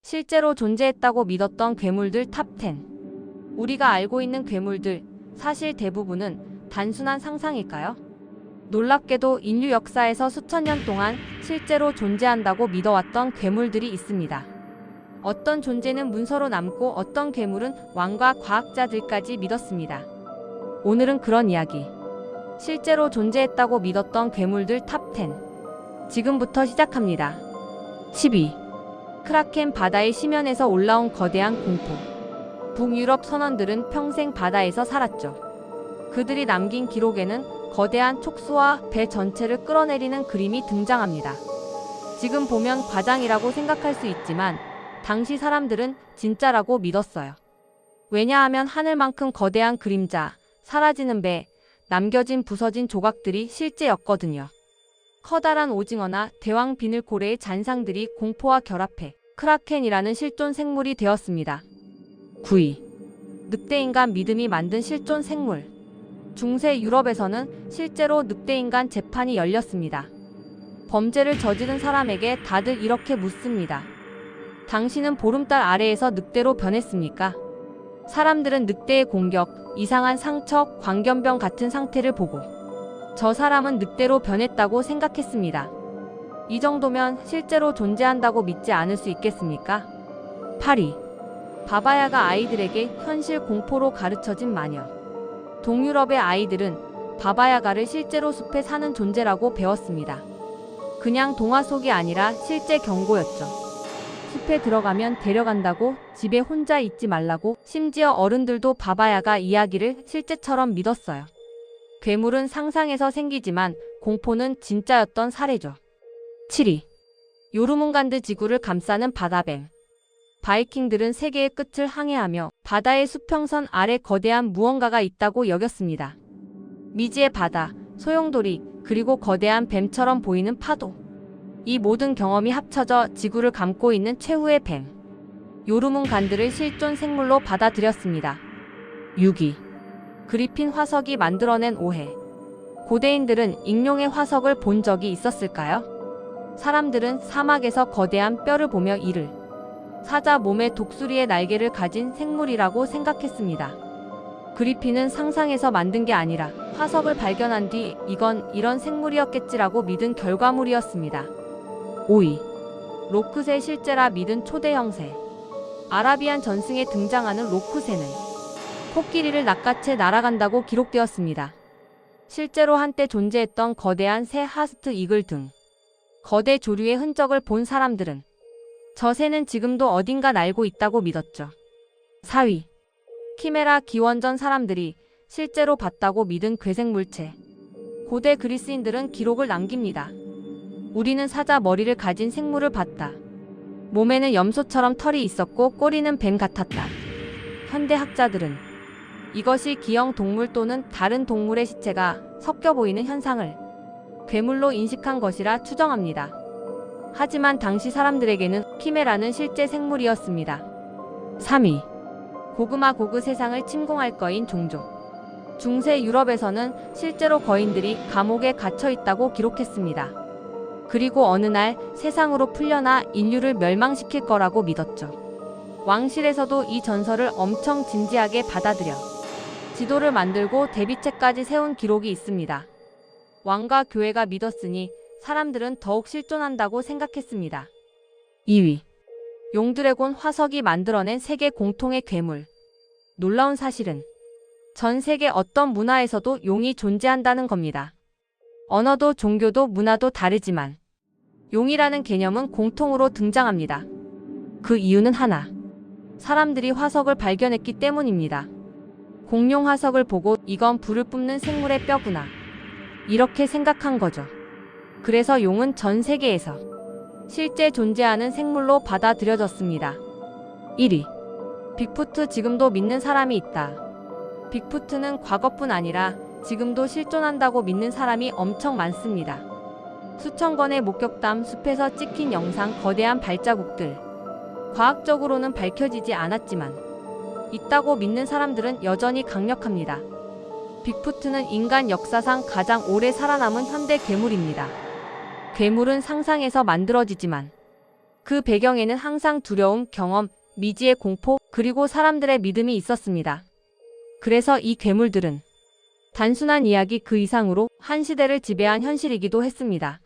실제로 존재했다고 믿었던 괴물들 탑 10. 우리가 알고 있는 괴물들, 사실 대부분은 단순한 상상일까요? 놀랍게도 인류 역사에서 수천 년 동안 실제로 존재한다고 믿어왔던 괴물들이 있습니다. 어떤 존재는 문서로 남고 어떤 괴물은 왕과 과학자들까지 믿었습니다. 오늘은 그런 이야기. 실제로 존재했다고 믿었던 괴물들 탑 10. 지금부터 시작합니다. 12. 크라켄 바다의 심연에서 올라온 거대한 공포. 북유럽 선원들은 평생 바다에서 살았죠. 그들이 남긴 기록에는 거대한 촉수와 배 전체를 끌어내리는 그림이 등장합니다. 지금 보면 과장이라고 생각할 수 있지만 당시 사람들은 진짜라고 믿었어요. 왜냐하면 하늘만큼 거대한 그림자, 사라지는 배, 남겨진 부서진 조각들이 실제였거든요. 커다란 오징어나 대왕 비늘고래의 잔상들이 공포와 결합해 크라켄이라는 실존 생물이 되었습니다. 9위. 늑대인간 믿음이 만든 실존 생물. 중세 유럽에서는 실제로 늑대인간 재판이 열렸습니다. 범죄를 저지른 사람에게 다들 이렇게 묻습니다. 당신은 보름달 아래에서 늑대로 변했습니까? 사람들은 늑대의 공격, 이상한 상처, 광견병 같은 상태를 보고 저 사람은 늑대로 변했다고 생각했습니다. 이 정도면 실제로 존재한다고 믿지 않을 수 있겠습니까? 8위. 바바야가 아이들에게 현실 공포로 가르쳐진 마녀. 동유럽의 아이들은 바바야가를 실제로 숲에 사는 존재라고 배웠습니다. 그냥 동화 속이 아니라 실제 경고였죠. 숲에 들어가면 데려간다고, 집에 혼자 있지 말라고, 심지어 어른들도 바바야가 이야기를 실제처럼 믿었어요. 괴물은 상상에서 생기지만 공포는 진짜였던 사례죠. 7위. 요르문간드 지구를 감싸는 바다뱀. 바이킹들은 세계의 끝을 항해하며 바다의 수평선 아래 거대한 무언가가 있다고 여겼습니다. 미지의 바다, 소용돌이, 그리고 거대한 뱀처럼 보이는 파도. 이 모든 경험이 합쳐져 지구를 감고 있는 최후의 뱀. 요르문간드를 실존 생물로 받아들였습니다. 6위. 그리핀 화석이 만들어낸 오해. 고대인들은 익룡의 화석을 본 적이 있었을까요? 사람들은 사막에서 거대한 뼈를 보며 이를 사자 몸에 독수리의 날개를 가진 생물이라고 생각했습니다. 그리핀은 상상해서 만든 게 아니라 화석을 발견한 뒤 이건 이런 생물이었겠지라고 믿은 결과물이었습니다. 5위. 로크새 실제라 믿은 초대 형새. 아라비안 전승에 등장하는 로크새는 코끼리를 낚아채 날아간다고 기록되었습니다. 실제로 한때 존재했던 거대한 새 하스트 이글 등 거대 조류의 흔적을 본 사람들은 저 새는 지금도 어딘가 날고 있다고 믿었죠. 4위. 키메라 기원전 사람들이 실제로 봤다고 믿은 괴생물체. 고대 그리스인들은 기록을 남깁니다. 우리는 사자 머리를 가진 생물을 봤다. 몸에는 염소처럼 털이 있었고 꼬리는 뱀 같았다. 현대 학자들은 이것이 기형 동물 또는 다른 동물의 시체가 섞여 보이는 현상을 괴물로 인식한 것이라 추정합니다. 하지만 당시 사람들에게는 키메라는 실제 생물이었습니다. 3위. 고그마 고그 세상을 침공할 거인 종족. 중세 유럽에서는 실제로 거인들이 감옥에 갇혀 있다고 기록했습니다. 그리고 어느 날 세상으로 풀려나 인류를 멸망시킬 거라고 믿었죠. 왕실에서도 이 전설을 엄청 진지하게 받아들여 지도를 만들고 대비책까지 세운 기록이 있습니다. 왕과 교회가 믿었으니 사람들은 더욱 실존한다고 생각했습니다. 2위. 용드래곤 화석이 만들어낸 세계 공통의 괴물. 놀라운 사실은 전 세계 어떤 문화에서도 용이 존재한다는 겁니다. 언어도 종교도 문화도 다르지만 용이라는 개념은 공통으로 등장합니다. 그 이유는 하나. 사람들이 화석을 발견했기 때문입니다. 공룡 화석을 보고 이건 불을 뿜는 생물의 뼈구나. 이렇게 생각한 거죠. 그래서 용은 전 세계에서 실제 존재하는 생물로 받아들여졌습니다. 1위. 빅푸트 지금도 믿는 사람이 있다. 빅푸트는 과거뿐 아니라 지금도 실존한다고 믿는 사람이 엄청 많습니다. 수천 건의 목격담, 숲에서 찍힌 영상, 거대한 발자국들. 과학적으로는 밝혀지지 않았지만 있다고 믿는 사람들은 여전히 강력합니다. 빅푸트는 인간 역사상 가장 오래 살아남은 현대 괴물입니다. 괴물은 상상에서 만들어지지만 그 배경에는 항상 두려움, 경험, 미지의 공포, 그리고 사람들의 믿음이 있었습니다. 그래서 이 괴물들은 단순한 이야기 그 이상으로 한 시대를 지배한 현실이기도 했습니다.